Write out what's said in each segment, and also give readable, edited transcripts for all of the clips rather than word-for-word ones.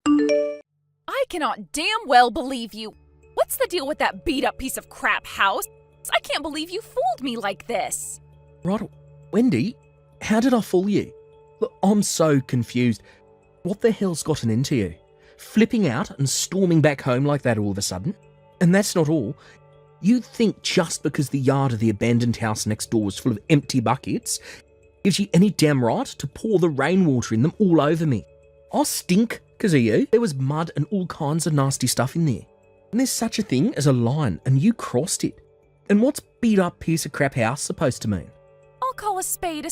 I cannot damn well believe you. What's the deal with that beat-up piece of crap house? I can't believe you fooled me like this. Right, Wendy, how did I fool you? Look, I'm so confused. What the hell's gotten into you? Flipping out and storming back home like that all of a sudden? And that's not all. You think just because the yard of the abandoned house next door was full of empty buckets gives you any damn right to pour the rainwater in them all over me? I stink because of you. There was mud and all kinds of nasty stuff in there. And there's such a thing as a line, and you crossed it. And what's beat up piece of crap house supposed to mean? I'll call a spade,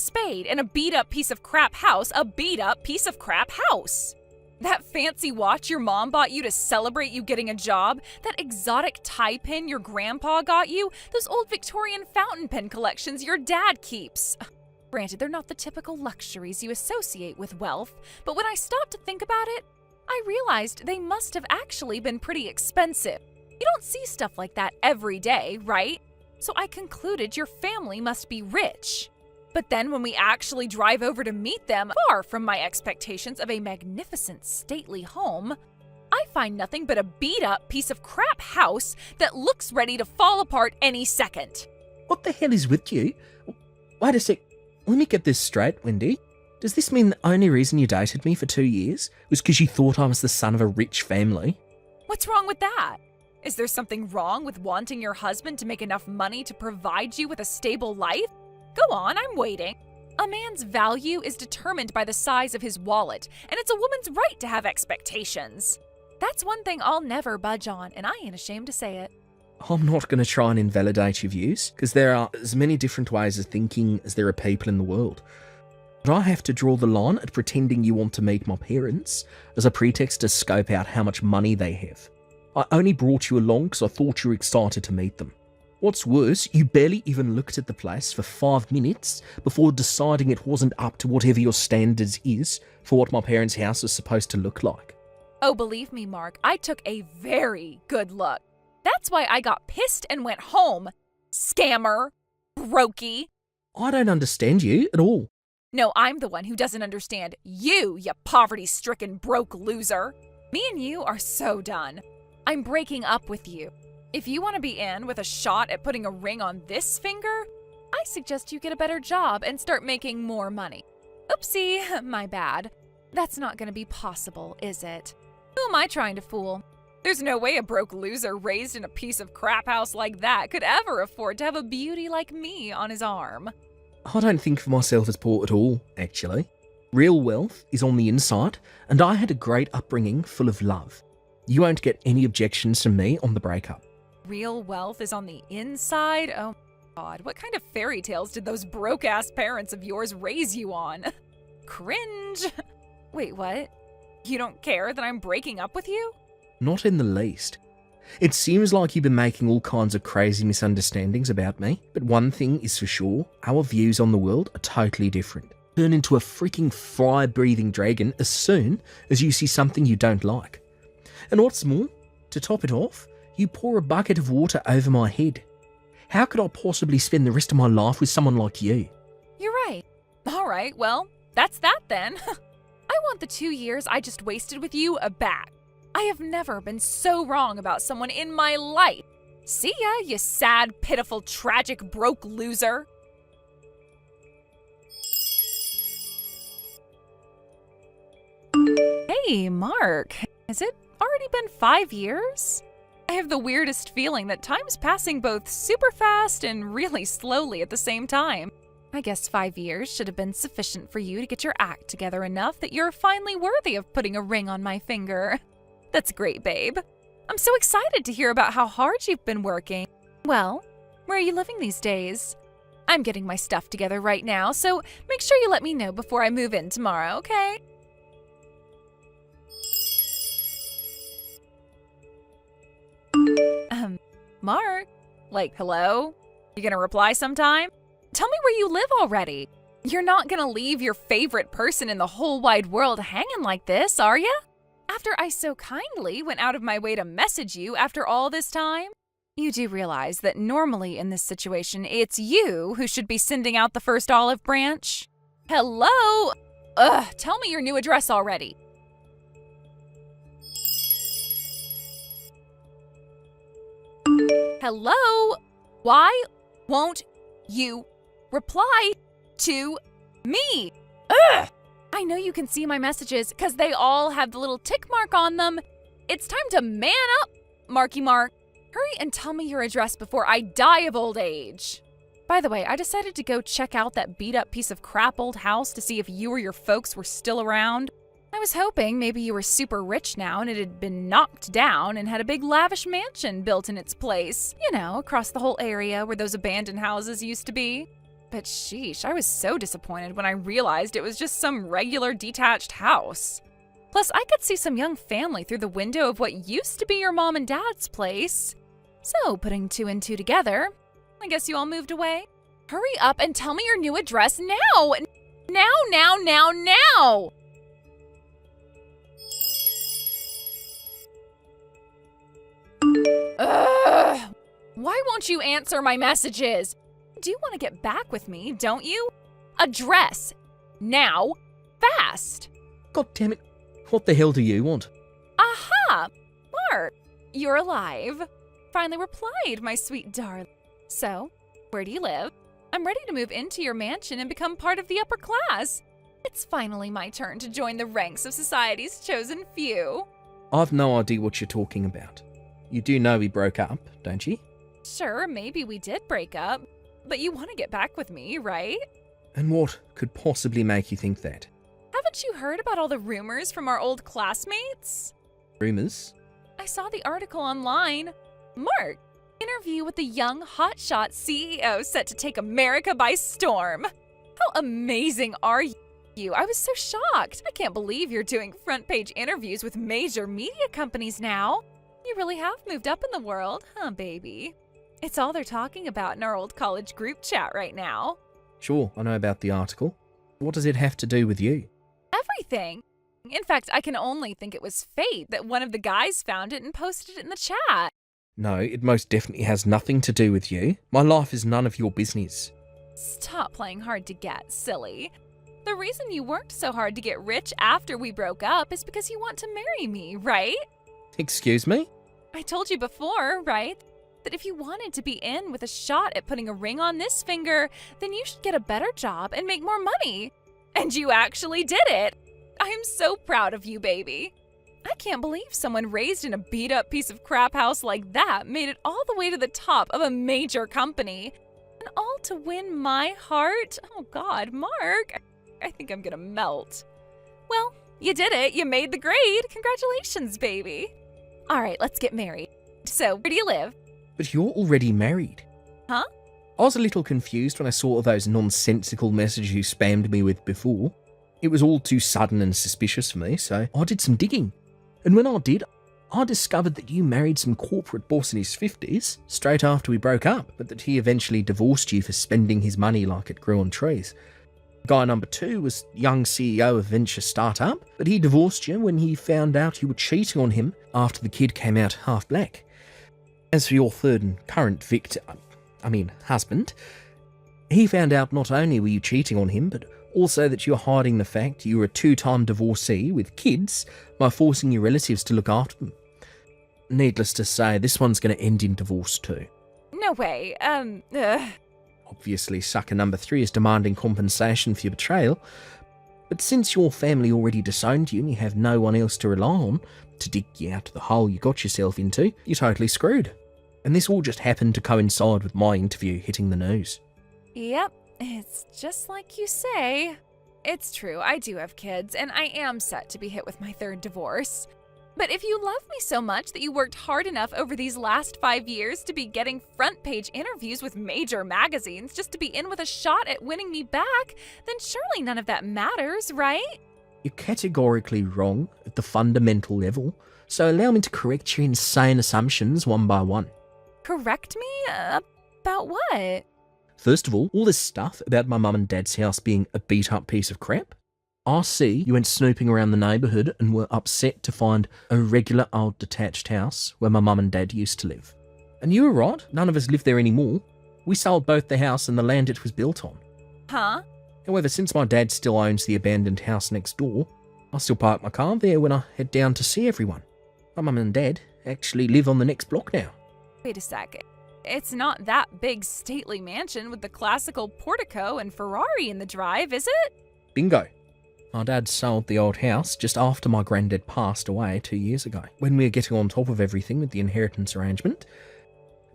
and a beat-up piece of crap house a beat-up piece of crap house. That fancy watch your mom bought you to celebrate you getting a job, that exotic tie pin your grandpa got you, those old Victorian fountain pen collections your dad keeps. Granted, they're not the typical luxuries you associate with wealth, but when I stopped to think about it, I realized they must have actually been pretty expensive. You don't see stuff like that every day, right? So I concluded your family must be rich. But then when we actually drive over to meet them, far from my expectations of a magnificent, stately home, I find nothing but a beat-up piece of crap house that looks ready to fall apart any second. What the hell is with you? Wait a sec. Let me get this straight, Wendy. Does this mean the only reason you dated me for 2 years was because you thought I was the son of a rich family? What's wrong with that? Is there something wrong with wanting your husband to make enough money to provide you with a stable life? Go on, I'm waiting. A man's value is determined by the size of his wallet, and it's a woman's right to have expectations. That's one thing I'll never budge on, and I ain't ashamed to say it. I'm not going to try and invalidate your views, because there are as many different ways of thinking as there are people in the world. But I have to draw the line at pretending you want to meet my parents as a pretext to scope out how much money they have. I only brought you along because I thought you were excited to meet them. What's worse, you barely even looked at the place for 5 minutes before deciding it wasn't up to whatever your standards is for what my parents' house is supposed to look like. Oh, believe me, Mark, I took a very good look. That's why I got pissed and went home. Scammer. Brokey. I don't understand you at all. No, I'm the one who doesn't understand you poverty-stricken broke loser. Me and you are so done. I'm breaking up with you. If you want to be in with a shot at putting a ring on this finger, I suggest you get a better job and start making more money. Oopsie, my bad. That's not going to be possible, is it? Who am I trying to fool? There's no way a broke loser raised in a piece of crap house like that could ever afford to have a beauty like me on his arm. I don't think of myself as poor at all, actually. Real wealth is on the inside, and I had a great upbringing full of love. You won't get any objections from me on the breakup. Real wealth is on the inside? Oh my God, what kind of fairy tales did those broke-ass parents of yours raise you on? Cringe. Wait, what? You don't care that I'm breaking up with you? Not in the least. It seems like you've been making all kinds of crazy misunderstandings about me, but one thing is for sure, our views on the world are totally different. Turn into a freaking fire-breathing dragon as soon as you see something you don't like. And what's more, to top it off, you pour a bucket of water over my head. How could I possibly spend the rest of my life with someone like you? You're right. All right, well, that's that then. I want the 2 years I just wasted with you back. I have never been so wrong about someone in my life. See ya, you sad, pitiful, tragic, broke loser. Hey, Mark. Has it already been 5 years? I have the weirdest feeling that time's passing both super fast and really slowly at the same time. I guess 5 years should have been sufficient for you to get your act together enough that you're finally worthy of putting a ring on my finger. That's great, babe. I'm so excited to hear about how hard you've been working. Well, where are you living these days? I'm getting my stuff together right now, so make sure you let me know before I move in tomorrow, okay? Mark? Like, hello? You gonna reply sometime? Tell me where you live already. You're not gonna leave your favorite person in the whole wide world hanging like this, are ya? After I so kindly went out of my way to message you after all this time? You do realize that normally in this situation, it's you who should be sending out the first olive branch? Hello? Ugh, tell me your new address already. Hello? Why won't you reply to me? Ugh! I know you can see my messages because they all have the little tick mark on them. It's time to man up, Marky Mark. Hurry and tell me your address before I die of old age. By the way, I decided to go check out that beat-up piece of crap old house to see if you or your folks were still around. I was hoping maybe you were super rich now and it had been knocked down and had a big lavish mansion built in its place. You know, across the whole area where those abandoned houses used to be. But sheesh, I was so disappointed when I realized it was just some regular detached house. Plus, I could see some young family through the window of what used to be your mom and dad's place. So, putting 2 and 2 together, I guess you all moved away? Hurry up and tell me your new address now! Now! Ugh! Why won't you answer my messages? You do want to get back with me, don't you? Address! Now! Fast! God damn it. What the hell do you want? Aha! Mark, you're alive. Finally replied, my sweet darling. So, where do you live? I'm ready to move into your mansion and become part of the upper class. It's finally my turn to join the ranks of society's chosen few. I've no idea what you're talking about. You do know we broke up, don't you? Sure, maybe we did break up, but you want to get back with me, right? And what could possibly make you think that? Haven't you heard about all the rumors from our old classmates? Rumours? I saw the article online. Mark, interview with the young hotshot CEO set to take America by storm. How amazing are you? I was so shocked. I can't believe you're doing front page interviews with major media companies now. You really have moved up in the world, huh, baby? It's all they're talking about in our old college group chat right now. Sure, I know about the article. What does it have to do with you? Everything. In fact, I can only think it was fate that one of the guys found it and posted it in the chat. No, it most definitely has nothing to do with you. My life is none of your business. Stop playing hard to get, silly. The reason you worked so hard to get rich after we broke up is because you want to marry me, right? Excuse me? I told you before, right? That if you wanted to be in with a shot at putting a ring on this finger, then you should get a better job and make more money. And you actually did it. I'm so proud of you, baby. I can't believe someone raised in a beat-up piece of crap house like that made it all the way to the top of a major company. And all to win my heart? Oh God, Mark. I think I'm gonna melt. Well, you did it. You made the grade. Congratulations, baby. All right, let's get married. So, where do you live? But you're already married. Huh? I was a little confused when I saw those nonsensical messages you spammed me with before. It was all too sudden and suspicious for me, so I did some digging. And when I did, I discovered that you married some corporate boss in his 50s straight after we broke up, but that he eventually divorced you for spending his money like it grew on trees. Guy number 2 was young CEO of venture startup, but he divorced you when he found out you were cheating on him after the kid came out half black. As for your third and current husband, he found out not only were you cheating on him, but also that you're hiding the fact you were a 2-time divorcee with kids by forcing your relatives to look after them. Needless to say, this one's going to end in divorce too. No way. Obviously, sucker number 3 is demanding compensation for your betrayal, but since your family already disowned you and you have no one else to rely on to dig you out of the hole you got yourself into, you're totally screwed. And this all just happened to coincide with my interview hitting the news. Yep, it's just like you say. It's true, I do have kids, and I am set to be hit with my 3rd divorce. But if you love me so much that you worked hard enough over these last 5 years to be getting front page interviews with major magazines just to be in with a shot at winning me back, then surely none of that matters, right? You're categorically wrong at the fundamental level, so allow me to correct your insane assumptions one by one. Correct me? About what? First of all this stuff about my mum and dad's house being a beat-up piece of crap. I see you went snooping around the neighbourhood and were upset to find a regular old detached house where my mum and dad used to live. And you were right, none of us live there anymore. We sold both the house and the land it was built on. Huh? However, since my dad still owns the abandoned house next door, I still park my car there when I head down to see everyone. My mum and dad actually live on the next block now. Wait a sec. It's not that big stately mansion with the classical portico and Ferrari in the drive, is it? Bingo. My dad sold the old house just after my granddad passed away 2 years ago, when we were getting on top of everything with the inheritance arrangement.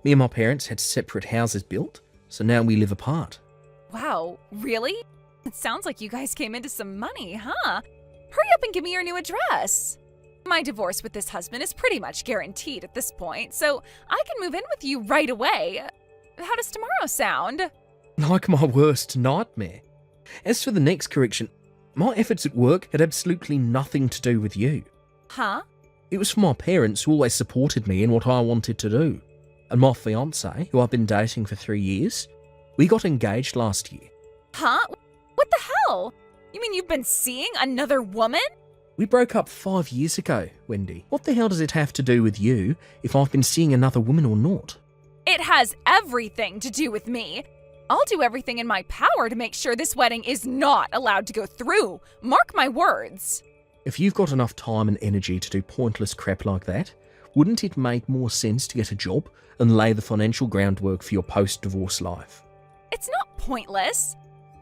Me and my parents had separate houses built, so now we live apart. Wow, really? It sounds like you guys came into some money, huh? Hurry up and give me your new address. My divorce with this husband is pretty much guaranteed at this point, so I can move in with you right away. How does tomorrow sound? Like my worst nightmare. As for the next correction, my efforts at work had absolutely nothing to do with you. Huh? It was for my parents who always supported me in what I wanted to do. And my fiancé, who I've been dating for 3 years, we got engaged last year. Huh? What the hell? You mean you've been seeing another woman? We broke up 5 years ago, Wendy. What the hell does it have to do with you if I've been seeing another woman or not? It has everything to do with me. I'll do everything in my power to make sure this wedding is not allowed to go through. Mark my words. If you've got enough time and energy to do pointless crap like that, wouldn't it make more sense to get a job and lay the financial groundwork for your post-divorce life? It's not pointless.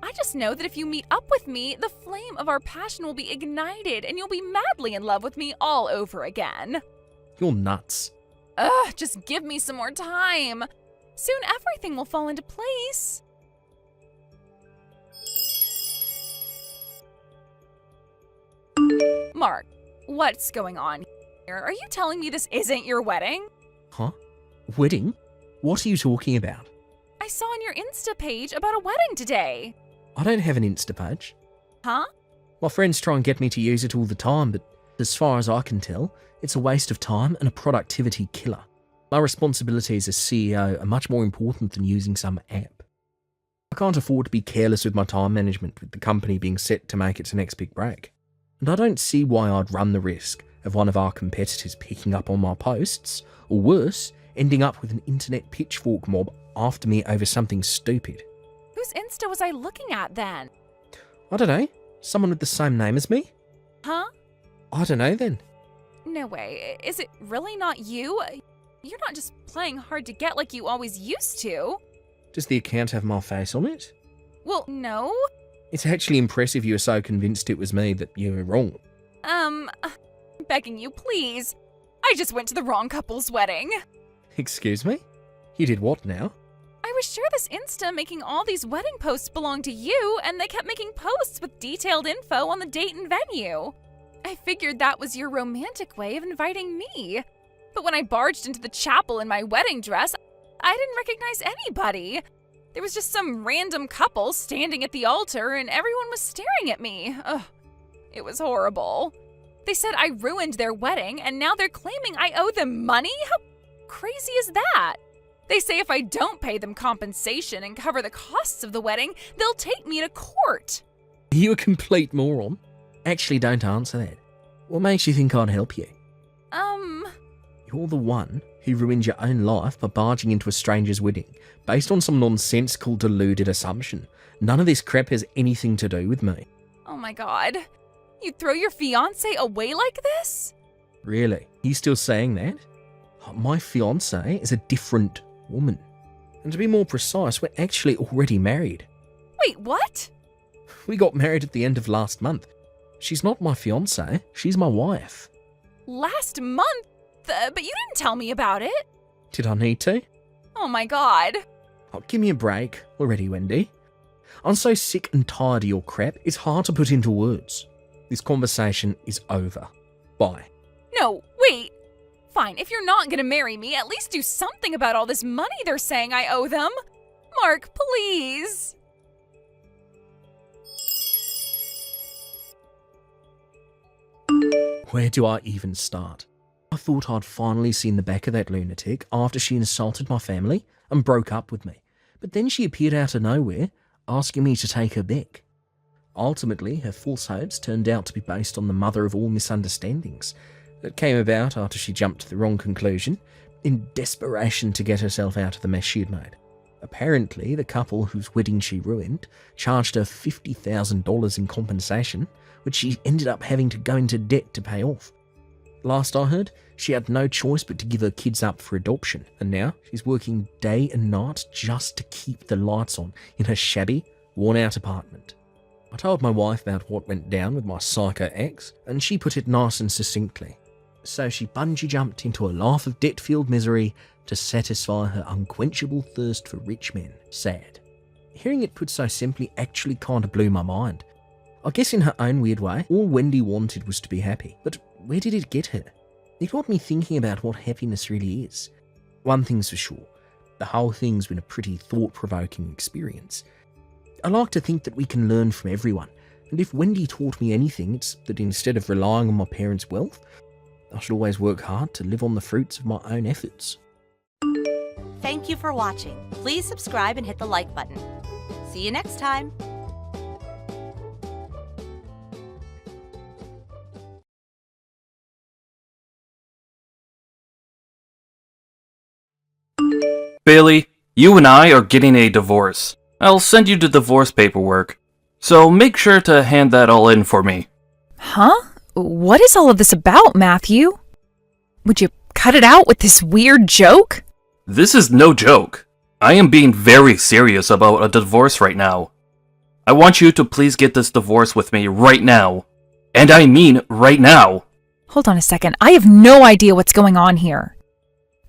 I just know that if you meet up with me, the flame of our passion will be ignited and you'll be madly in love with me all over again. You're nuts. Ugh, just give me some more time. Soon everything will fall into place. Mark, what's going on here? Are you telling me this isn't your wedding? Huh? Wedding? What are you talking about? I saw on your Insta page about a wedding today. I don't have an Insta page. Huh? My friends try and get me to use it all the time, but as far as I can tell, it's a waste of time and a productivity killer. My responsibilities as CEO are much more important than using some app. I can't afford to be careless with my time management with the company being set to make its next big break. And I don't see why I'd run the risk of one of our competitors picking up on my posts, or worse, ending up with an internet pitchfork mob after me over something stupid. Whose Insta was I looking at then? I don't know. Someone with the same name as me? Huh? I don't know then. No way. Is it really not you? You're not just playing hard to get like you always used to. Does the account have my face on it? Well, no. It's actually impressive you were so convinced it was me that you were wrong. Begging you, please. I just went to the wrong couple's wedding. Excuse me? You did what now? I was sure this Insta making all these wedding posts belonged to you, and they kept making posts with detailed info on the date and venue. I figured that was your romantic way of inviting me. But when I barged into the chapel in my wedding dress, I didn't recognize anybody. There was just some random couple standing at the altar, and everyone was staring at me. Ugh, it was horrible. They said I ruined their wedding, and now they're claiming I owe them money? How crazy is that? They say if I don't pay them compensation and cover the costs of the wedding, they'll take me to court. Are you a complete moron? Actually, don't answer that. What makes you think I'd help you? You're the one who ruined your own life by barging into a stranger's wedding, based on some nonsensical, deluded assumption. None of this crap has anything to do with me. Oh my god. You'd throw your fiancé away like this? Really? You still saying that? My fiancé is a different woman. And to be more precise, we're actually already married. Wait, what? We got married at the end of last month. She's not my fiancé, she's my wife. Last month? But you didn't tell me about it. Did I need to? Oh my god. Oh, give me a break already, Wendy. I'm so sick and tired of your crap, it's hard to put into words. This conversation is over. Bye. No, wait. Fine, if you're not gonna marry me, at least do something about all this money they're saying I owe them. Mark, please. Where do I even start? I thought I'd finally seen the back of that lunatic after she insulted my family and broke up with me. But then she appeared out of nowhere, asking me to take her back. Ultimately, her false hopes turned out to be based on the mother of all misunderstandings that came about after she jumped to the wrong conclusion in desperation to get herself out of the mess she'd made. Apparently, the couple whose wedding she ruined charged her $50,000 in compensation, which she ended up having to go into debt to pay off. Last I heard, she had no choice but to give her kids up for adoption, and now she's working day and night just to keep the lights on in her shabby, worn-out apartment. I told my wife about what went down with my psycho ex, and she put it nice and succinctly. So she bungee jumped into a life of debt-filled misery to satisfy her unquenchable thirst for rich men. Sad. Hearing it put so simply actually kind of blew my mind. I guess in her own weird way, all Wendy wanted was to be happy. But where did it get her? It got me thinking about what happiness really is. One thing's for sure, the whole thing's been a pretty thought-provoking experience. I like to think that we can learn from everyone, and if Wendy taught me anything, it's that instead of relying on my parents' wealth, I should always work hard to live on the fruits of my own efforts. Thank you for watching. Please subscribe and hit the like button. See you next time. Bailey, you and I are getting a divorce. I'll send you the divorce paperwork, so make sure to hand that all in for me. Huh? What is all of this about, Matthew? Would you cut it out with this weird joke? This is no joke. I am being very serious about a divorce right now. I want you to please get this divorce with me right now. And I mean right now. Hold on a second. I have no idea what's going on here.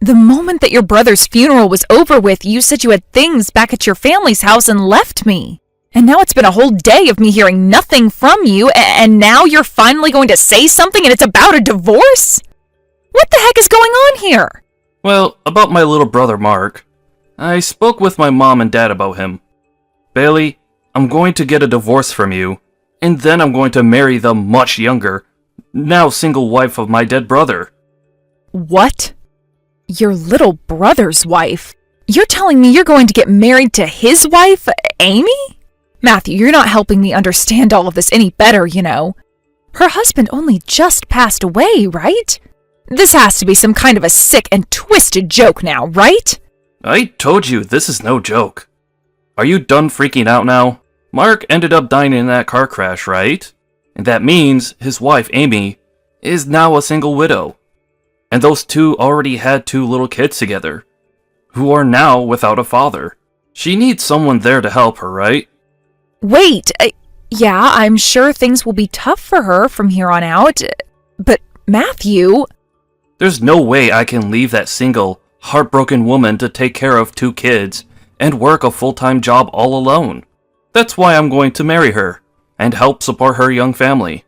The moment that your brother's funeral was over with, you said you had things back at your family's house and left me. And now it's been a whole day of me hearing nothing from you, and now you're finally going to say something and it's about a divorce? What the heck is going on here? Well, about my little brother Mark. I spoke with my mom and dad about him. Bailey, I'm going to get a divorce from you, and then I'm going to marry the much younger, now single wife of my dead brother. What? Your little brother's wife? You're telling me you're going to get married to his wife, Amy? Matthew, you're not helping me understand all of this any better, you know. Her husband only just passed away, right? This has to be some kind of a sick and twisted joke now, right? I told you this is no joke. Are you done freaking out now? Mark ended up dying in that car crash, right? And that means his wife, Amy, is now a single widow. And those two already had 2 little kids together, who are now without a father. She needs someone there to help her, right? Wait, yeah, I'm sure things will be tough for her from here on out, but Matthew... There's no way I can leave that single, heartbroken woman to take care of 2 kids and work a full-time job all alone. That's why I'm going to marry her and help support her young family.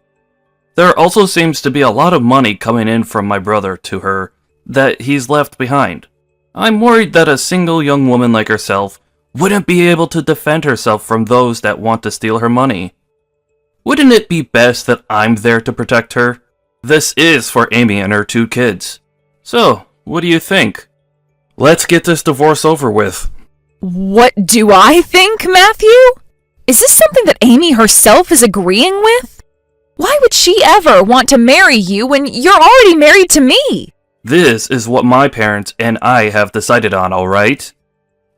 There also seems to be a lot of money coming in from my brother to her that he's left behind. I'm worried that a single young woman like herself wouldn't be able to defend herself from those that want to steal her money. Wouldn't it be best that I'm there to protect her? This is for Amy and her 2 kids. So, what do you think? Let's get this divorce over with. What do I think, Matthew? Is this something that Amy herself is agreeing with? Why would she ever want to marry you when you're already married to me? This is what my parents and I have decided on, alright?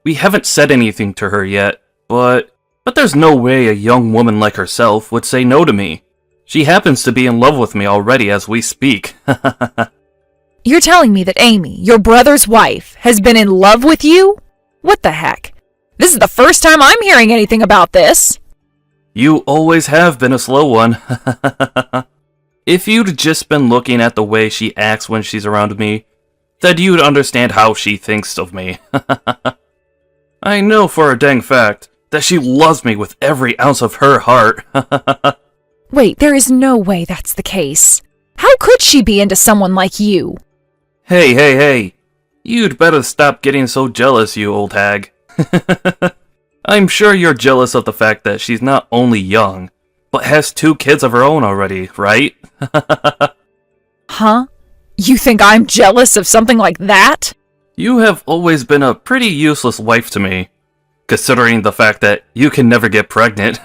We haven't said anything to her yet, but there's no way a young woman like herself would say no to me. She happens to be in love with me already as we speak. You're telling me that Amy, your brother's wife, has been in love with you? What the heck? This is the first time I'm hearing anything about this. You always have been a slow one. If you'd just been looking at the way she acts when she's around me, then you'd understand how she thinks of me. I know for a dang fact that she loves me with every ounce of her heart. Wait, there is no way that's the case. How could she be into someone like you? Hey. You'd better stop getting so jealous, you old hag. I'm sure you're jealous of the fact that she's not only young, but has 2 kids of her own already, right? Huh? You think I'm jealous of something like that? You have always been a pretty useless wife to me, considering the fact that you can never get pregnant.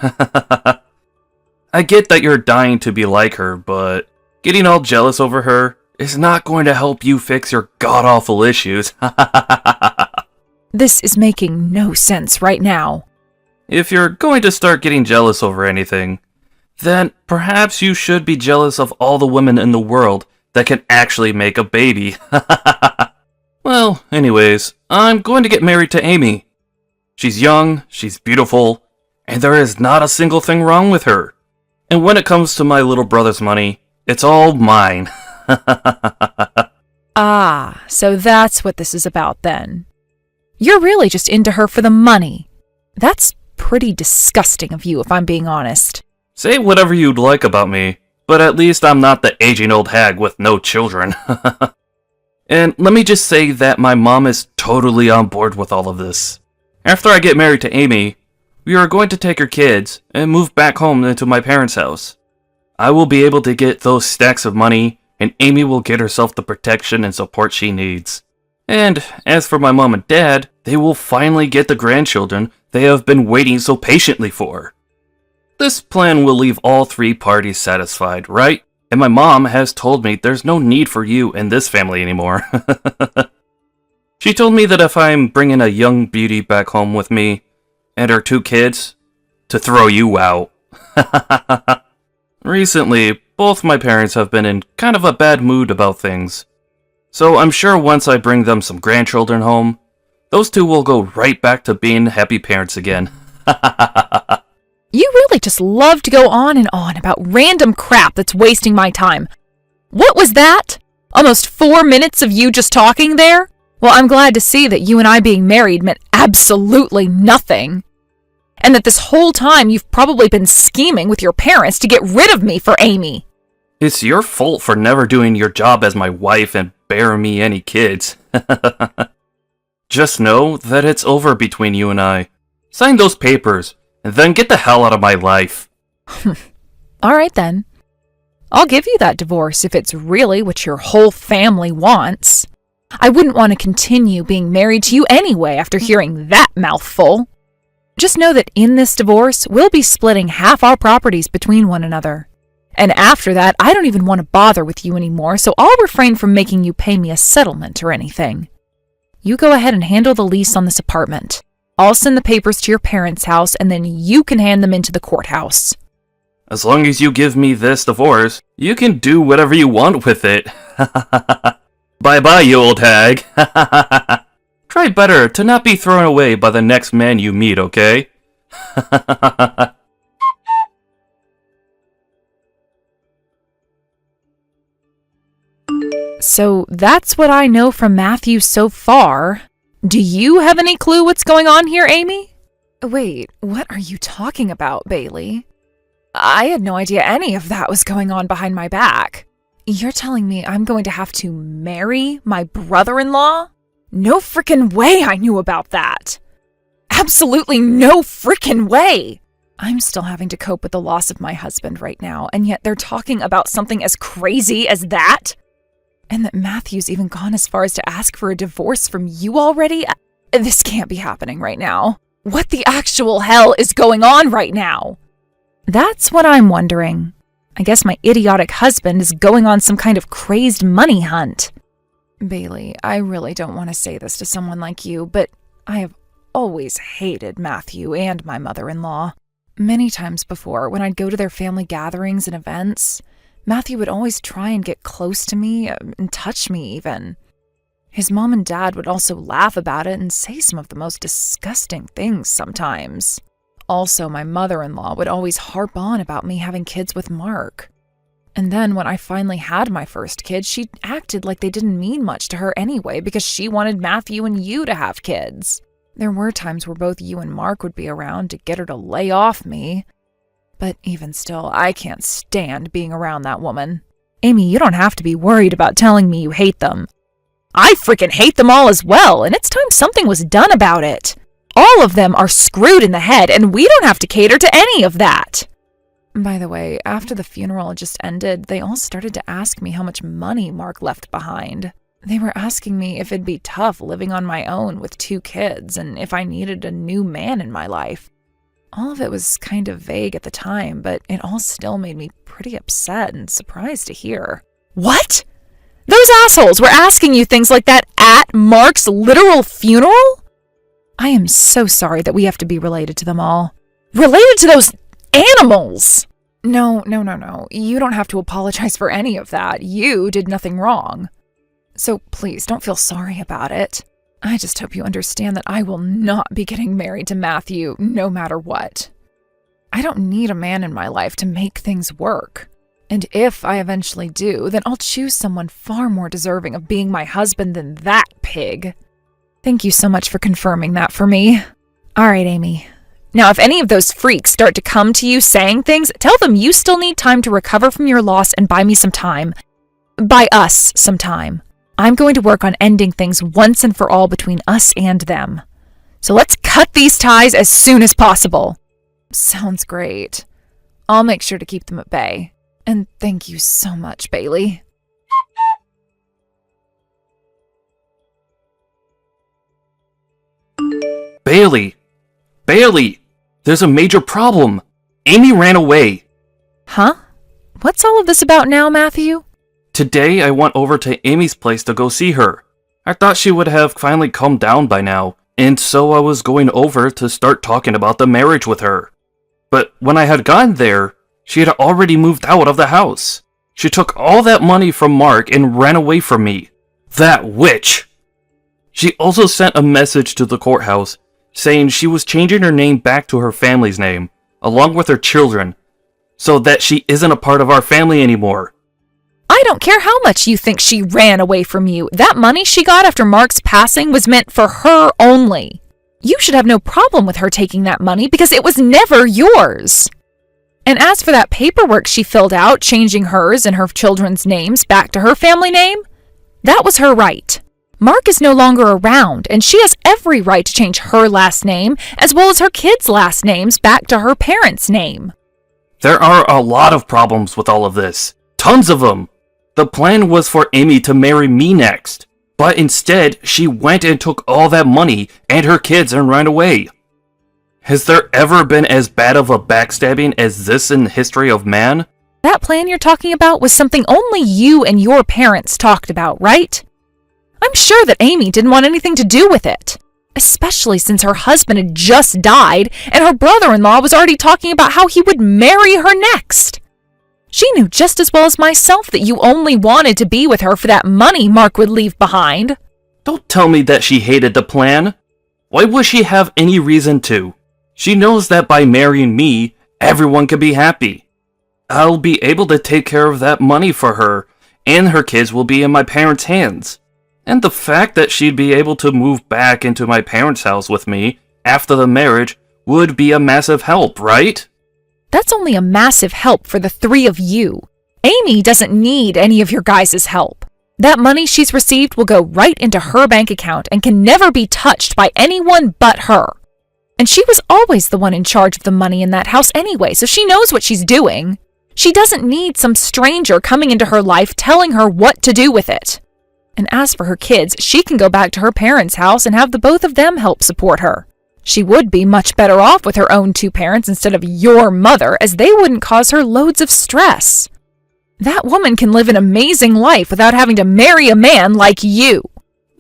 I get that you're dying to be like her, but getting all jealous over her is not going to help you fix your god-awful issues. This is making no sense right now. If you're going to start getting jealous over anything, then perhaps you should be jealous of all the women in the world that can actually make a baby. Well, anyways, I'm going to get married to Amy. She's young, she's beautiful, and there is not a single thing wrong with her. And when it comes to my little brother's money, it's all mine. Ah, so that's what this is about then. You're really just into her for the money. That's pretty disgusting of you, if I'm being honest. Say whatever you'd like about me, but at least I'm not the aging old hag with no children. And let me just say that my mom is totally on board with all of this. After I get married to Amy, we are going to take her kids and move back home into my parents' house. I will be able to get those stacks of money, and Amy will get herself the protection and support she needs. And as for my mom and dad, they will finally get the grandchildren they have been waiting so patiently for. This plan will leave all three parties satisfied, right? And my mom has told me there's no need for you in this family anymore. She told me that if I'm bringing a young beauty back home with me, and her 2 kids, to throw you out. Recently, both my parents have been in kind of a bad mood about things. So I'm sure once I bring them some grandchildren home, those 2 will go right back to being happy parents again. You really just love to go on and on about random crap that's wasting my time. What was that? Almost 4 minutes of you just talking there? Well, I'm glad to see that you and I being married meant absolutely nothing. And that this whole time you've probably been scheming with your parents to get rid of me for Amy. It's your fault for never doing your job as my wife and bearing me any kids. Just know that it's over between you and I. Sign those papers, and then get the hell out of my life. All right then. I'll give you that divorce if it's really what your whole family wants. I wouldn't want to continue being married to you anyway after hearing that mouthful. Just know that in this divorce, we'll be splitting half our properties between one another. And after that, I don't even want to bother with you anymore, so I'll refrain from making you pay me a settlement or anything. You go ahead and handle the lease on this apartment. I'll send the papers to your parents' house, and then you can hand them into the courthouse. As long as you give me this divorce, you can do whatever you want with it. Bye-bye, you old hag. Try better to not be thrown away by the next man you meet, okay? So that's what I know from Matthew so far. Do you have any clue what's going on here, Amy? Wait, what are you talking about, Bailey? I had no idea any of that was going on behind my back. You're telling me I'm going to have to marry my brother-in-law? No frickin' way I knew about that. Absolutely no frickin' way. I'm still having to cope with the loss of my husband right now, and yet they're talking about something as crazy as that? And that Matthew's even gone as far as to ask for a divorce from you already? This can't be happening right now. What the actual hell is going on right now? That's what I'm wondering. I guess my idiotic husband is going on some kind of crazed money hunt. Bailey, I really don't want to say this to someone like you, but I have always hated Matthew and my mother-in-law. Many times before, when I'd go to their family gatherings and events, Matthew would always try and get close to me and touch me even. His mom and dad would also laugh about it and say some of the most disgusting things sometimes. Also, my mother-in-law would always harp on about me having kids with Mark. And then when I finally had my first kid, she acted like they didn't mean much to her anyway because she wanted Matthew and you to have kids. There were times where both you and Mark would be around to get her to lay off me. But even still, I can't stand being around that woman. Amy, you don't have to be worried about telling me you hate them. I freaking hate them all as well, and it's time something was done about it. All of them are screwed in the head, and we don't have to cater to any of that. By the way, after the funeral just ended, they all started to ask me how much money Mark left behind. They were asking me if it'd be tough living on my own with 2 kids, and if I needed a new man in my life. All of it was kind of vague at the time, but it all still made me pretty upset and surprised to hear. What? Those assholes were asking you things like that at Mark's literal funeral? I am so sorry that we have to be related to them all. Related to those animals! No. You don't have to apologize for any of that. You did nothing wrong. So please don't feel sorry about it. I just hope you understand that I will not be getting married to Matthew no matter what. I don't need a man in my life to make things work. And if I eventually do, then I'll choose someone far more deserving of being my husband than that pig. Thank you so much for confirming that for me. All right, Amy. Now, if any of those freaks start to come to you saying things, tell them you still need time to recover from your loss and buy me some time. Buy us some time. I'm going to work on ending things once and for all between us and them. So let's cut these ties as soon as possible. Sounds great. I'll make sure to keep them at bay. And thank you so much, Bailey. Bailey! There's a major problem. Amy ran away. Huh? What's all of this about now, Matthew? Today I went over to Amy's place to go see her. I thought she would have finally calmed down by now, and so I was going over to start talking about the marriage with her. But when I had gotten there, she had already moved out of the house. She took all that money from Mark and ran away from me. That witch! She also sent a message to the courthouse saying she was changing her name back to her family's name, along with her children, so that she isn't a part of our family anymore. I don't care how much you think she ran away from you. That money she got after Mark's passing was meant for her only. You should have no problem with her taking that money because it was never yours. And as for that paperwork she filled out, changing hers and her children's names back to her family name, that was her right. Mark is no longer around, and she has every right to change her last name, as well as her kids' last names back to her parents' name. There are a lot of problems with all of this. Tons of them. The plan was for Amy to marry me next, but instead she went and took all that money and her kids and ran away. Has there ever been as bad of a backstabbing as this in the history of man? That plan you're talking about was something only you and your parents talked about, right? I'm sure that Amy didn't want anything to do with it, especially since her husband had just died and her brother-in-law was already talking about how he would marry her next. She knew just as well as myself that you only wanted to be with her for that money Mark would leave behind. Don't tell me that she hated the plan. Why would she have any reason to? She knows that by marrying me, everyone can be happy. I'll be able to take care of that money for her, and her kids will be in my parents' hands. And the fact that she'd be able to move back into my parents' house with me after the marriage would be a massive help, right? That's only a massive help for the three of you. Amy doesn't need any of your guys' help. That money she's received will go right into her bank account and can never be touched by anyone but her. And she was always the one in charge of the money in that house anyway, so she knows what she's doing. She doesn't need some stranger coming into her life telling her what to do with it. And as for her kids, she can go back to her parents' house and have the both of them help support her. She would be much better off with her own two parents instead of your mother, as they wouldn't cause her loads of stress. That woman can live an amazing life without having to marry a man like you.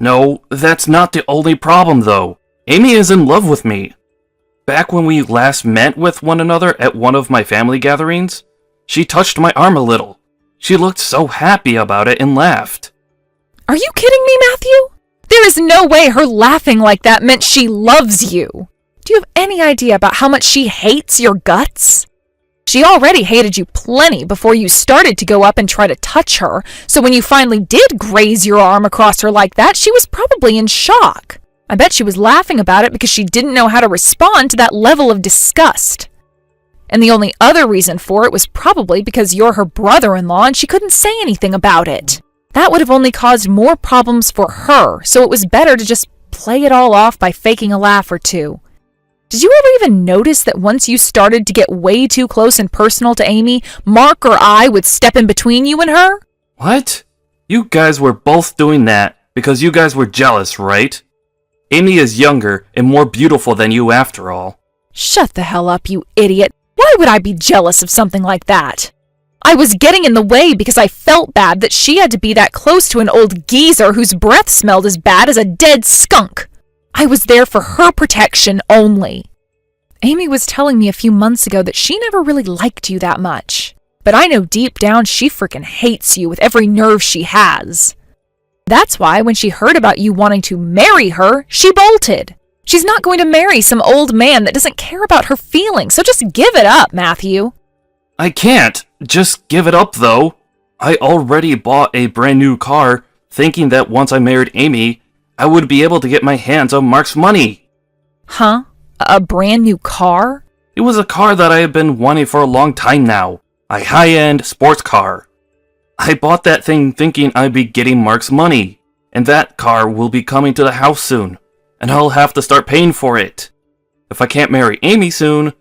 No, that's not the only problem, though. Amy is in love with me. Back when we last met with one another at one of my family gatherings, she touched my arm a little. She looked so happy about it and laughed. Are you kidding me, Matthew? There is no way her laughing like that meant she loves you. Do you have any idea about how much she hates your guts? She already hated you plenty before you started to go up and try to touch her, so when you finally did graze your arm across her like that, she was probably in shock. I bet she was laughing about it because she didn't know how to respond to that level of disgust. And the only other reason for it was probably because you're her brother-in-law and she couldn't say anything about it. That would have only caused more problems for her, so it was better to just play it all off by faking a laugh or two. Did you ever even notice that once you started to get way too close and personal to Amy, Mark or I would step in between you and her? What? You guys were both doing that because you guys were jealous, right? Amy is younger and more beautiful than you after all. Shut the hell up, you idiot. Why would I be jealous of something like that? I was getting in the way because I felt bad that she had to be that close to an old geezer whose breath smelled as bad as a dead skunk. I was there for her protection only. Amy was telling me a few months ago that she never really liked you that much. But I know deep down she freaking hates you with every nerve she has. That's why when she heard about you wanting to marry her, she bolted. She's not going to marry some old man that doesn't care about her feelings, so just give it up, Matthew. I can't just give it up, though. I already bought a brand new car, thinking that once I married Amy, I would be able to get my hands on Mark's money. Huh? A brand new car? It was a car that I have been wanting for a long time now. A high-end sports car. I bought that thing thinking I'd be getting Mark's money, and that car will be coming to the house soon, and I'll have to start paying for it. If I can't marry Amy soon,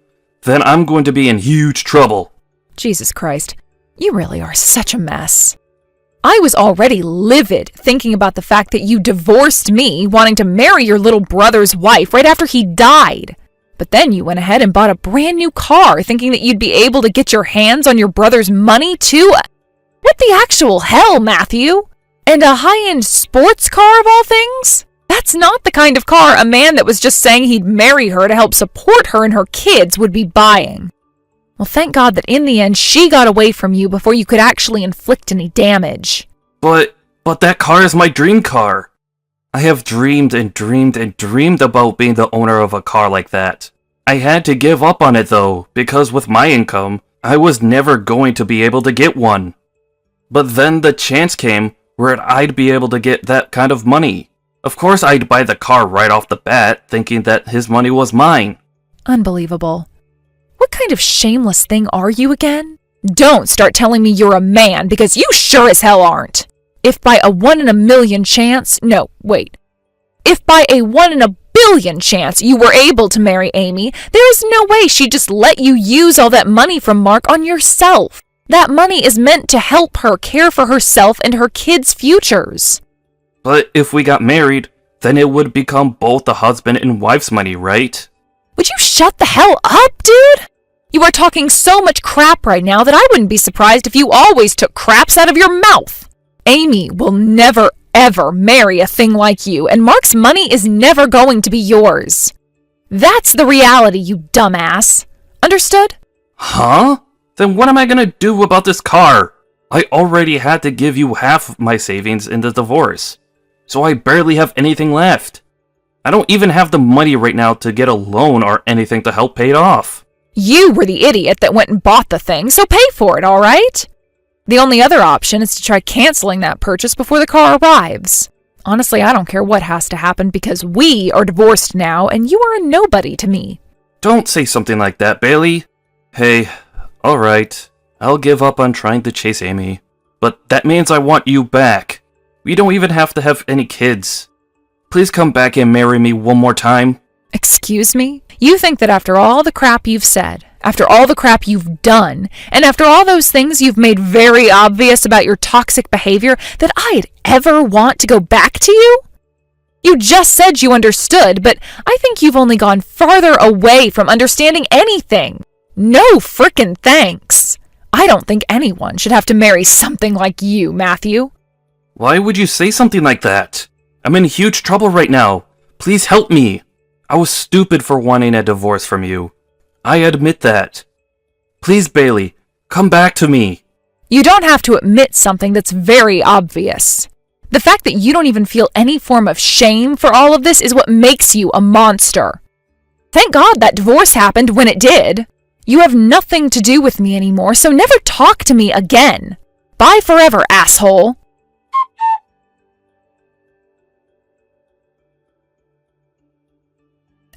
then I'm going to be in huge trouble. Jesus Christ, you really are such a mess. I was already livid thinking about the fact that you divorced me, wanting to marry your little brother's wife right after he died. But then you went ahead and bought a brand new car, thinking that you'd be able to get your hands on your brother's money too? What the actual hell, Matthew? And a high-end sports car of all things? That's not the kind of car a man that was just saying he'd marry her to help support her and her kids would be buying. Well, thank God that in the end she got away from you before you could actually inflict any damage. But that car is my dream car. I have dreamed and dreamed and dreamed about being the owner of a car like that. I had to give up on it though, because with my income, I was never going to be able to get one. But then the chance came where I'd be able to get that kind of money. Of course I'd buy the car right off the bat, thinking that his money was mine. Unbelievable. What kind of shameless thing are you again? Don't start telling me you're a man, because you sure as hell aren't. If by a 1 in a million chance, if by a 1 in a billion chance you were able to marry Amy, there is no way she'd just let you use all that money from Mark on yourself. That money is meant to help her care for herself and her kids' futures. But if we got married, then it would become both the husband and wife's money, right? Would you shut the hell up, dude? You are talking so much crap right now that I wouldn't be surprised if you always took craps out of your mouth. Amy will never, ever marry a thing like you, and Mark's money is never going to be yours. That's the reality, you dumbass. Understood? Huh? Then what am I gonna do about this car? I already had to give you half of my savings in the divorce, so I barely have anything left. I don't even have the money right now to get a loan or anything to help pay it off. You were the idiot that went and bought the thing, so pay for it, all right? The only other option is to try canceling that purchase before the car arrives. Honestly, I don't care what has to happen because we are divorced now and you are a nobody to me. Don't say something like that, Bailey. Hey, alright, I'll give up on trying to chase Amy. But that means I want you back. We don't even have to have any kids. Please come back and marry me one more time. Excuse me? You think that after all the crap you've said, after all the crap you've done, and after all those things you've made very obvious about your toxic behavior, that I'd ever want to go back to you? You just said you understood, but I think you've only gone farther away from understanding anything. No frickin' thanks. I don't think anyone should have to marry something like you, Matthew. Why would you say something like that? I'm in huge trouble right now. Please help me. I was stupid for wanting a divorce from you. I admit that. Please, Bailey, come back to me. You don't have to admit something that's very obvious. The fact that you don't even feel any form of shame for all of this is what makes you a monster. Thank God that divorce happened when it did. You have nothing to do with me anymore, so never talk to me again. Bye forever, asshole.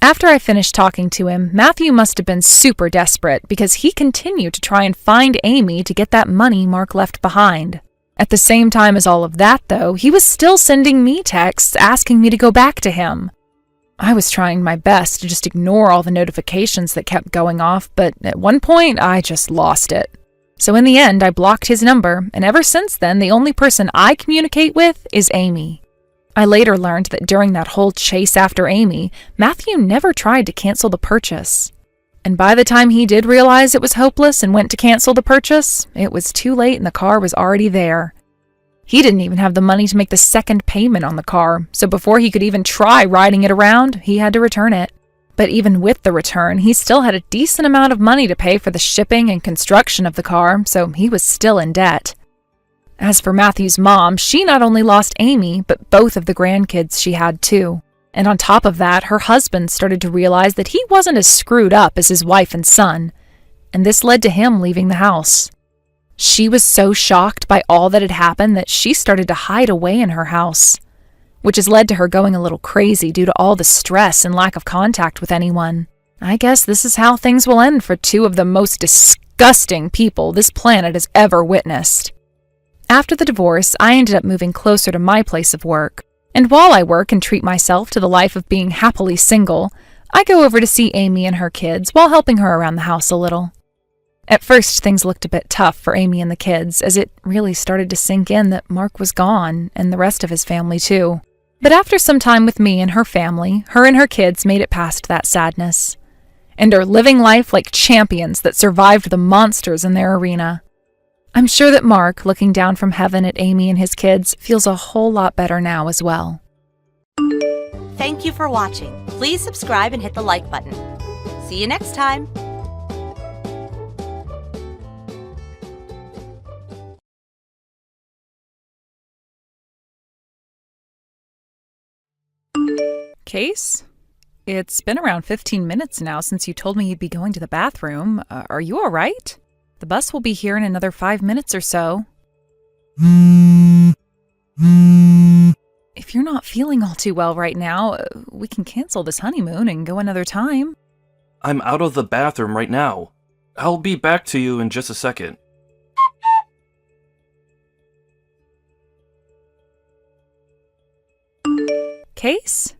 After I finished talking to him, Matthew must have been super desperate because he continued to try and find Amy to get that money Mark left behind. At the same time as all of that, though, he was still sending me texts asking me to go back to him. I was trying my best to just ignore all the notifications that kept going off, but at one point, I just lost it. So in the end, I blocked his number, and ever since then, the only person I communicate with is Amy. I later learned that during that whole chase after Amy, Matthew never tried to cancel the purchase. And by the time he did realize it was hopeless and went to cancel the purchase, it was too late and the car was already there. He didn't even have the money to make the second payment on the car, so before he could even try riding it around, he had to return it. But even with the return, he still had a decent amount of money to pay for the shipping and construction of the car, so he was still in debt. As for Matthew's mom, she not only lost Amy, but both of the grandkids she had too. And on top of that, her husband started to realize that he wasn't as screwed up as his wife and son, and this led to him leaving the house. She was so shocked by all that had happened that she started to hide away in her house, which has led to her going a little crazy due to all the stress and lack of contact with anyone. I guess this is how things will end for two of the most disgusting people this planet has ever witnessed. After the divorce, I ended up moving closer to my place of work, and while I work and treat myself to the life of being happily single, I go over to see Amy and her kids while helping her around the house a little. At first, things looked a bit tough for Amy and the kids, as it really started to sink in that Mark was gone, and the rest of his family too. But after some time with me and her family, her and her kids made it past that sadness, and are living life like champions that survived the monsters in their arena. I'm sure that Mark, looking down from heaven at Amy and his kids, feels a whole lot better now as well. Thank you for watching. Please subscribe and hit the like button. See you next time. Case? It's been around 15 minutes now since you told me you'd be going to the bathroom. Are you all right? The bus will be here in another 5 minutes or so. If you're not feeling all too well right now, we can cancel this honeymoon and go another time. I'm out of the bathroom right now. I'll be back to you in just a second. Case?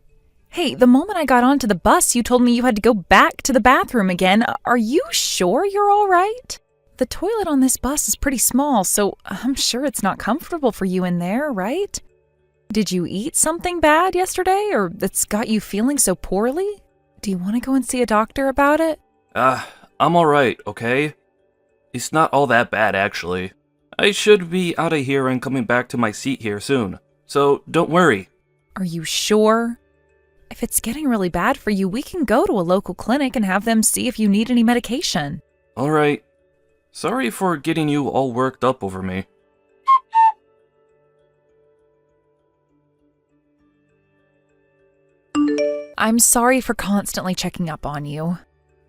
Hey, the moment I got onto the bus, you told me you had to go back to the bathroom again. Are you sure you're all right? The toilet on this bus is pretty small, so I'm sure it's not comfortable for you in there, right? Did you eat something bad yesterday, or that's got you feeling so poorly? Do you want to go and see a doctor about it? I'm alright, okay? It's not all that bad, actually. I should be out of here and coming back to my seat here soon, so don't worry. Are you sure? If it's getting really bad for you, we can go to a local clinic and have them see if you need any medication. Alright. Sorry for getting you all worked up over me. I'm sorry for constantly checking up on you.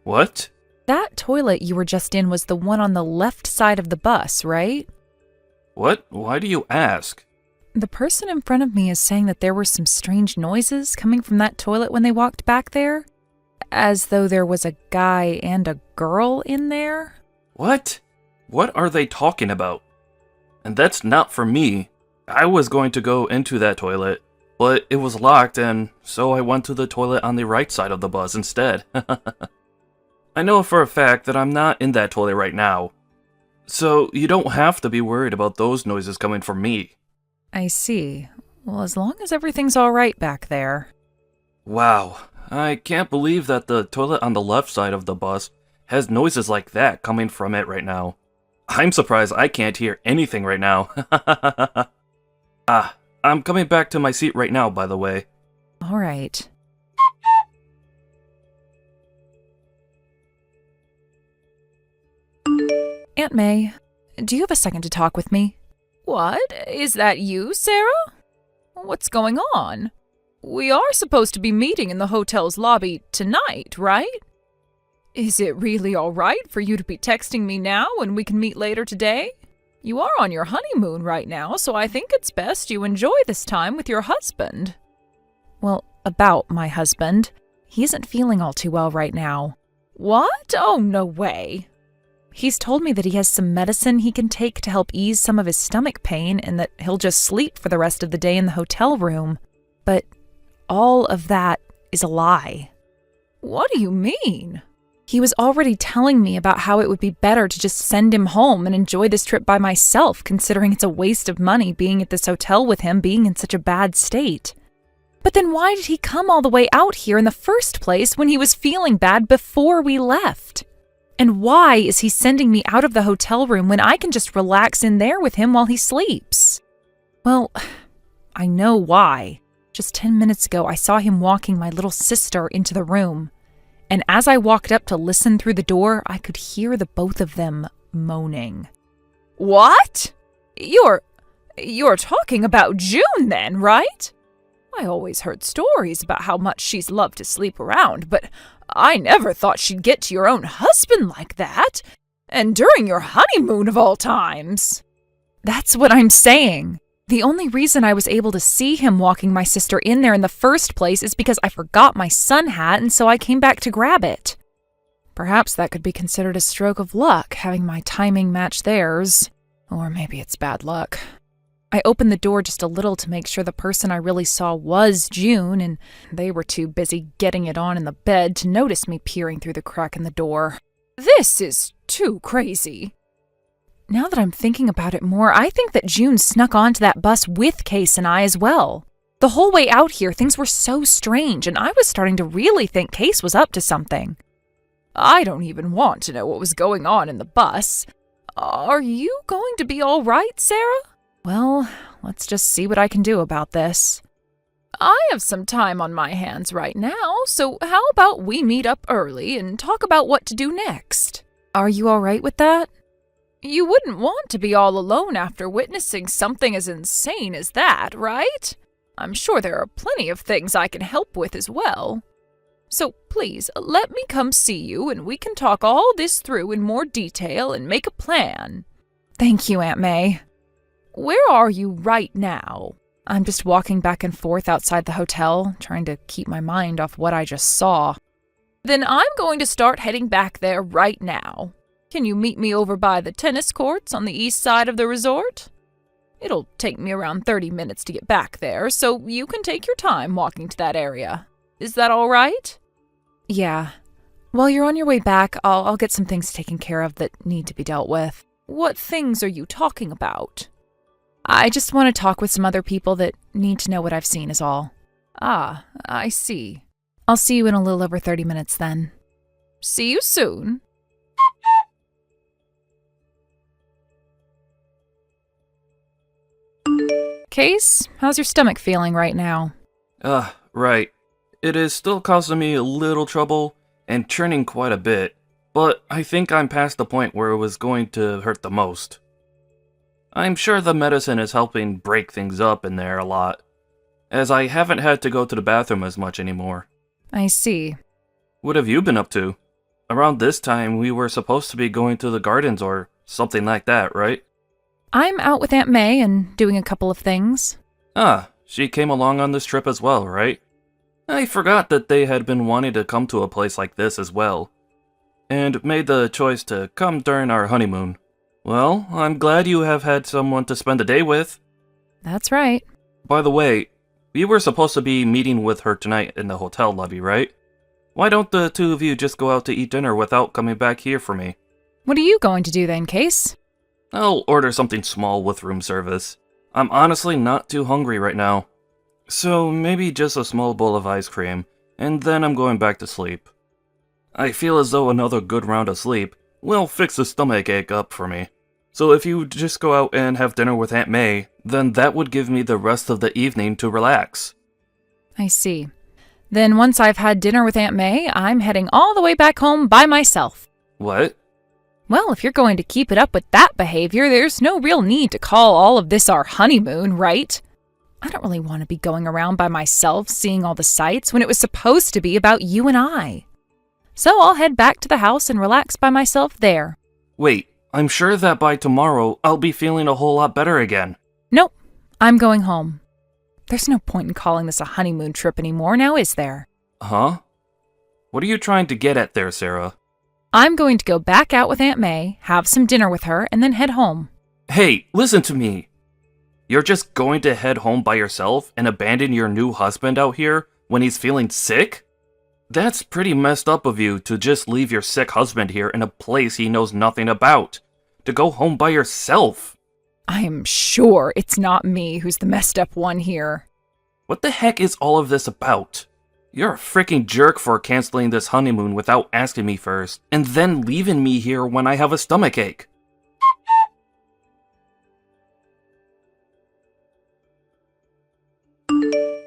What? That toilet you were just in was the one on the left side of the bus, right? What? Why do you ask? The person in front of me is saying that there were some strange noises coming from that toilet when they walked back there, as though there was a guy and a girl in there. What? What are they talking about? And that's not for me. I was going to go into that toilet, but it was locked, and so I went to the toilet on the right side of the bus instead. I know for a fact that I'm not in that toilet right now, so you don't have to be worried about those noises coming from me. I see. Well, as long as everything's all right back there. Wow, I can't believe that the toilet on the left side of the bus has noises like that coming from it right now. I'm surprised I can't hear anything right now. I'm coming back to my seat right now, by the way. All right. Aunt May, do you have a second to talk with me? What? Is that you, Sarah? What's going on? We are supposed to be meeting in the hotel's lobby tonight, right? Is it really all right for you to be texting me now when we can meet later today? You are on your honeymoon right now, so I think it's best you enjoy this time with your husband. Well, about my husband. He isn't feeling all too well right now. What? Oh, no way. He's told me that he has some medicine he can take to help ease some of his stomach pain and that he'll just sleep for the rest of the day in the hotel room. But all of that is a lie. What do you mean? He was already telling me about how it would be better to just send him home and enjoy this trip by myself, considering it's a waste of money being at this hotel with him being in such a bad state. But then why did he come all the way out here in the first place when he was feeling bad before we left? And why is he sending me out of the hotel room when I can just relax in there with him while he sleeps? Well, I know why. Just 10 minutes ago, I saw him walking my little sister into the room. and as I walked up to listen through the door, I could hear the both of them moaning. What? You're talking about June then, right? I always heard stories about how much she's loved to sleep around, but I never thought she'd get to your own husband like that. And during your honeymoon of all times. That's what I'm saying. The only reason I was able to see him walking my sister in there in the first place is because I forgot my sun hat, and so I came back to grab it. Perhaps that could be considered a stroke of luck, having my timing match theirs. Or maybe it's bad luck. I opened the door just a little to make sure the person I really saw was June, and they were too busy getting it on in the bed to notice me peering through the crack in the door. This is too crazy. Now that I'm thinking about it more, I think that June snuck onto that bus with Case and I as well. The whole way out here, things were so strange, and I was starting to really think Case was up to something. I don't even want to know what was going on in the bus. Are you going to be all right, Sarah? Well, let's just see what I can do about this. I have some time on my hands right now, so how about we meet up early and talk about what to do next? Are you all right with that? You wouldn't want to be all alone after witnessing something as insane as that, right? I'm sure there are plenty of things I can help with as well. So please, let me come see you and we can talk all this through in more detail and make a plan. Thank you, Aunt May. Where are you right now? I'm just walking back and forth outside the hotel, trying to keep my mind off what I just saw. Then I'm going to start heading back there right now. Can you meet me over by the tennis courts on the east side of the resort? It'll take me around 30 minutes to get back there, so you can take your time walking to that area. Is that all right? Yeah. While you're on your way back, I'll get some things taken care of that need to be dealt with. What things are you talking about? I just want to talk with some other people that need to know what I've seen is all. Ah, I see. I'll see you in a little over 30 minutes then. See you soon. Case, how's your stomach feeling right now? Right. It is still causing me a little trouble and churning quite a bit, but I think I'm past the point where it was going to hurt the most. I'm sure the medicine is helping break things up in there a lot, as I haven't had to go to the bathroom as much anymore. I see. What have you been up to? Around this time, we were supposed to be going to the gardens or something like that, right? I'm out with Aunt May and doing a couple of things. Ah, she came along on this trip as well, right? I forgot that they had been wanting to come to a place like this as well, and made the choice to come during our honeymoon. Well, I'm glad you have had someone to spend the day with. That's right. By the way, we were supposed to be meeting with her tonight in the hotel lobby, right? Why don't the two of you just go out to eat dinner without coming back here for me? What are you going to do then, Case? I'll order something small with room service. I'm honestly not too hungry right now. So maybe just a small bowl of ice cream, and then I'm going back to sleep. I feel as though another good round of sleep will fix the stomach ache up for me. So if you just go out and have dinner with Aunt May, then that would give me the rest of the evening to relax. I see. Then once I've had dinner with Aunt May, I'm heading all the way back home by myself. What? Well, if you're going to keep it up with that behavior, there's no real need to call all of this our honeymoon, right? I don't really want to be going around by myself seeing all the sights when it was supposed to be about you and I. So I'll head back to the house and relax by myself there. Wait, I'm sure that by tomorrow I'll be feeling a whole lot better again. Nope, I'm going home. There's no point in calling this a honeymoon trip anymore, now is there? Huh? What are you trying to get at there, Sarah? I'm going to go back out with Aunt May, have some dinner with her, and then head home. Hey, listen to me! You're just going to head home by yourself and abandon your new husband out here when he's feeling sick? That's pretty messed up of you to just leave your sick husband here in a place he knows nothing about. To go home by yourself. I am sure it's not me who's the messed up one here. What the heck is all of this about? You're a freaking jerk for canceling this honeymoon without asking me first, and then leaving me here when I have a stomachache.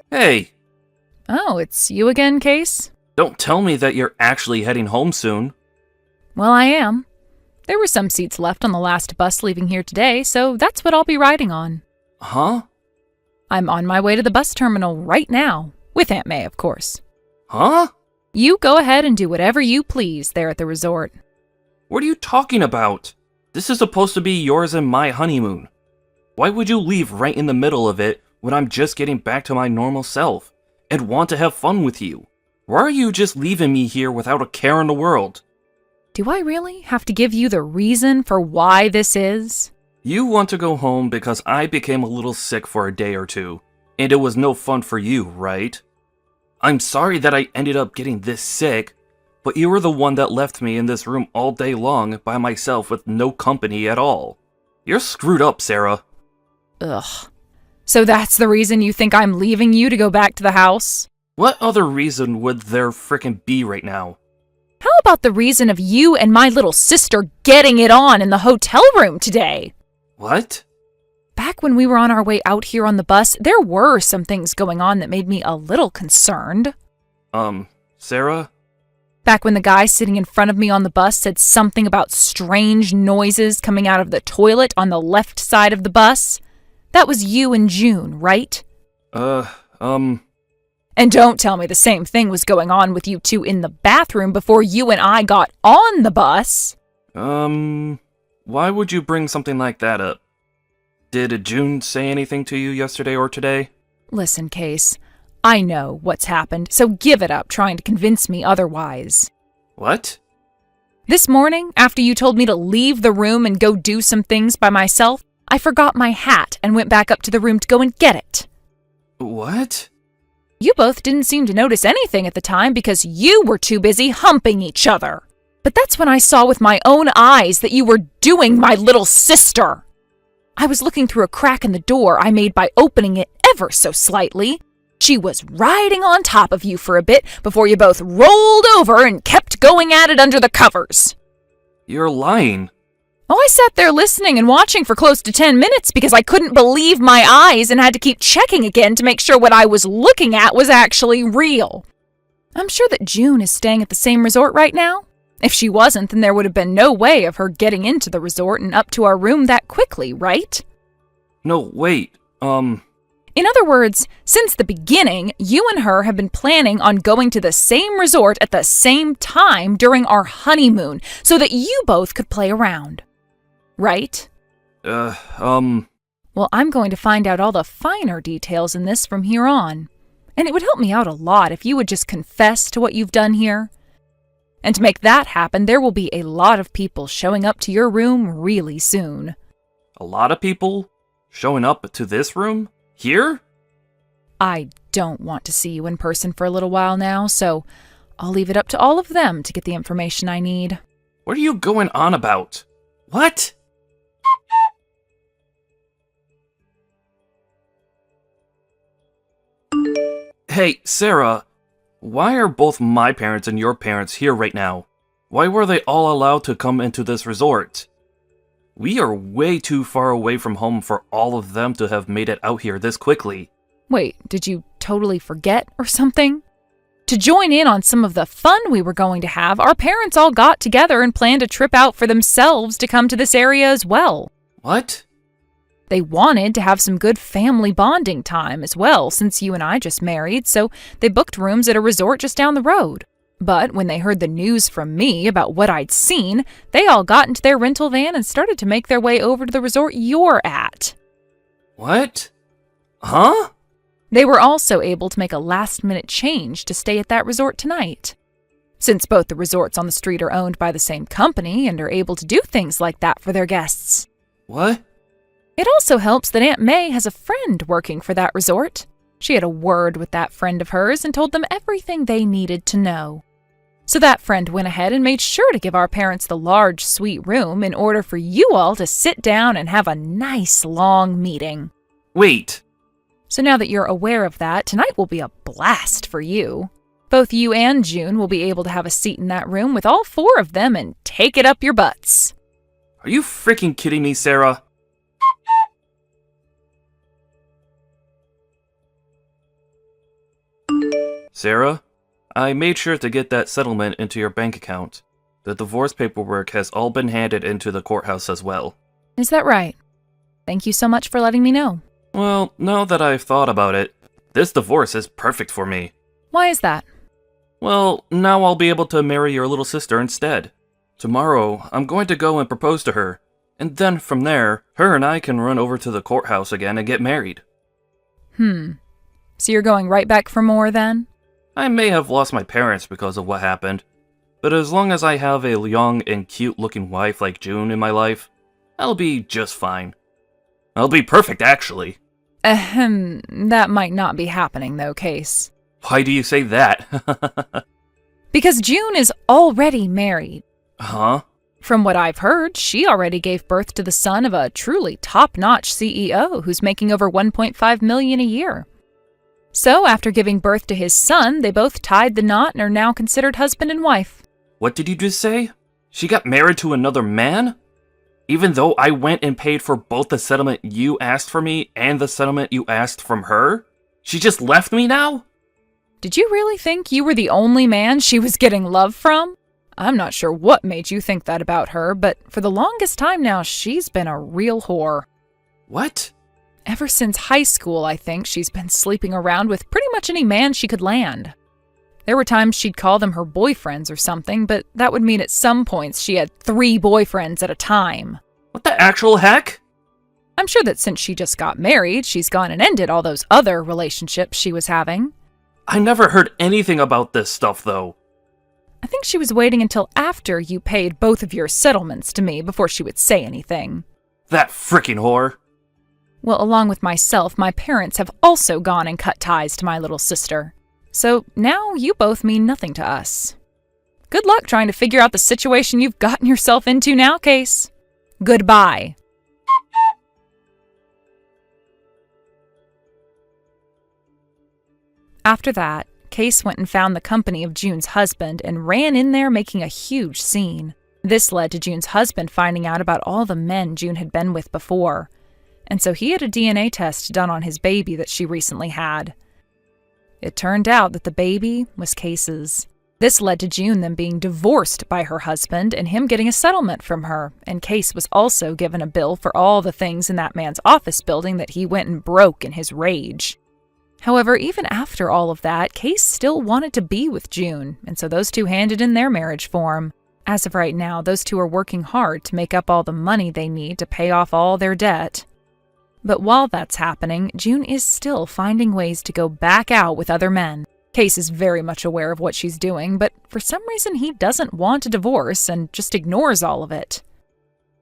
Hey! Oh, it's you again, Case? Don't tell me that you're actually heading home soon. Well, I am. There were some seats left on the last bus leaving here today, so that's what I'll be riding on. Huh? I'm on my way to the bus terminal right now. With Aunt May, of course. Huh? You go ahead and do whatever you please there at the resort. What are you talking about? This is supposed to be yours and my honeymoon. Why would you leave right in the middle of it when I'm just getting back to my normal self and want to have fun with you? Why are you just leaving me here without a care in the world? Do I really have to give you the reason for why this is? You want to go home because I became a little sick for a day or two, and it was no fun for you, right? I'm sorry that I ended up getting this sick, but you were the one that left me in this room all day long by myself with no company at all. You're screwed up, Sarah. Ugh. So that's the reason you think I'm leaving you to go back to the house? What other reason would there frickin' be right now? How about the reason of you and my little sister getting it on in the hotel room today? What? Back when we were on our way out here on the bus, there were some things going on that made me a little concerned. Sarah? Back when the guy sitting in front of me on the bus said something about strange noises coming out of the toilet on the left side of the bus. That was you and June, right? And don't tell me the same thing was going on with you two in the bathroom before you and I got on the bus. Why would you bring something like that up? Did June say anything to you yesterday or today? Listen, Case, I know what's happened, so give it up trying to convince me otherwise. What? This morning, after you told me to leave the room and go do some things by myself, I forgot my hat and went back up to the room to go and get it. What? You both didn't seem to notice anything at the time because you were too busy humping each other. But that's when I saw with my own eyes that you were doing my little sister. I was looking through a crack in the door I made by opening it ever so slightly. She was riding on top of you for a bit before you both rolled over and kept going at it under the covers. You're lying. Oh, I sat there listening and watching for close to 10 minutes because I couldn't believe my eyes and had to keep checking again to make sure what I was looking at was actually real. I'm sure that June is staying at the same resort right now. If she wasn't, then there would have been no way of her getting into the resort and up to our room that quickly, right? No, wait, In other words, since the beginning, you and her have been planning on going to the same resort at the same time during our honeymoon so that you both could play around. Right? Well, I'm going to find out all the finer details in this from here on. And it would help me out a lot if you would just confess to what you've done here. And to make that happen, there will be a lot of people showing up to your room really soon. A lot of people showing up to this room? Here? I don't want to see you in person for a little while now, so I'll leave it up to all of them to get the information I need. What are you going on about? What? Hey, Sarah, why are both my parents and your parents here right now? Why were they all allowed to come into this resort? We are way too far away from home for all of them to have made it out here this quickly. Wait, did you totally forget or something? To join in on some of the fun we were going to have, our parents all got together and planned a trip out for themselves to come to this area as well. What? They wanted to have some good family bonding time as well, since you and I just married, so they booked rooms at a resort just down the road. But when they heard the news from me about what I'd seen, they all got into their rental van and started to make their way over to the resort you're at. What? Huh? They were also able to make a last-minute change to stay at that resort tonight. Since both the resorts on the street are owned by the same company and are able to do things like that for their guests. What? It also helps that Aunt May has a friend working for that resort. She had a word with that friend of hers and told them everything they needed to know. So that friend went ahead and made sure to give our parents the large, sweet room in order for you all to sit down and have a nice, long meeting. Wait. So now that you're aware of that, tonight will be a blast for you. Both you and June will be able to have a seat in that room with all four of them and take it up your butts. Are you freaking kidding me, Sarah? Sarah, I made sure to get that settlement into your bank account. The divorce paperwork has all been handed into the courthouse as well. Is that right? Thank you so much for letting me know. Well, now that I've thought about it, this divorce is perfect for me. Why is that? Well, now I'll be able to marry your little sister instead. Tomorrow, I'm going to go and propose to her, and then from there, her and I can run over to the courthouse again and get married. So you're going right back for more then? I may have lost my parents because of what happened, but as long as I have a young and cute-looking wife like June in my life, I'll be just fine. I'll be perfect, actually. That might not be happening though, Case. Why do you say that? Because June is already married. Huh? From what I've heard, she already gave birth to the son of a truly top-notch CEO who's making over $1.5 million a year. So, after giving birth to his son, they both tied the knot and are now considered husband and wife. What did you just say? She got married to another man? Even though I went and paid for both the settlement you asked for me and the settlement you asked from her? She just left me now? Did you really think you were the only man she was getting love from? I'm not sure what made you think that about her, but for the longest time now, she's been a real whore. What? Ever since high school, I think, she's been sleeping around with pretty much any man she could land. There were times she'd call them her boyfriends or something, but that would mean at some points she had 3 boyfriends at a time. What the actual heck? I'm sure that since she just got married, she's gone and ended all those other relationships she was having. I never heard anything about this stuff, though. I think she was waiting until after you paid both of your settlements to me before she would say anything. That frickin' whore. Well, along with myself, my parents have also gone and cut ties to my little sister. So now you both mean nothing to us. Good luck trying to figure out the situation you've gotten yourself into now, Case. Goodbye. After that, Case went and found the company of June's husband and ran in there making a huge scene. This led to June's husband finding out about all the men June had been with before. And so he had a DNA test done on his baby that she recently had. It turned out that the baby was Case's. This led to June then being divorced by her husband and him getting a settlement from her, and Case was also given a bill for all the things in that man's office building that he went and broke in his rage. However, even after all of that, Case still wanted to be with June, and so those two handed in their marriage form. As of right now, those two are working hard to make up all the money they need to pay off all their debt. But while that's happening, June is still finding ways to go back out with other men. Case is very much aware of what she's doing, but for some reason he doesn't want a divorce and just ignores all of it.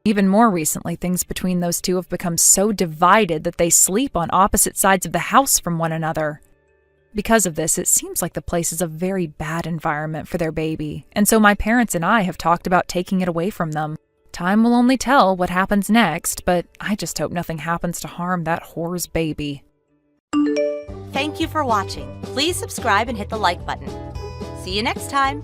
Even more recently, things between those two have become so divided that they sleep on opposite sides of the house from one another. Because of this, it seems like the place is a very bad environment for their baby, and so my parents and I have talked about taking it away from them. Time will only tell what happens next, but I just hope nothing happens to harm that whore's baby. Thank you for watching. Please subscribe and hit the like button. See you next time.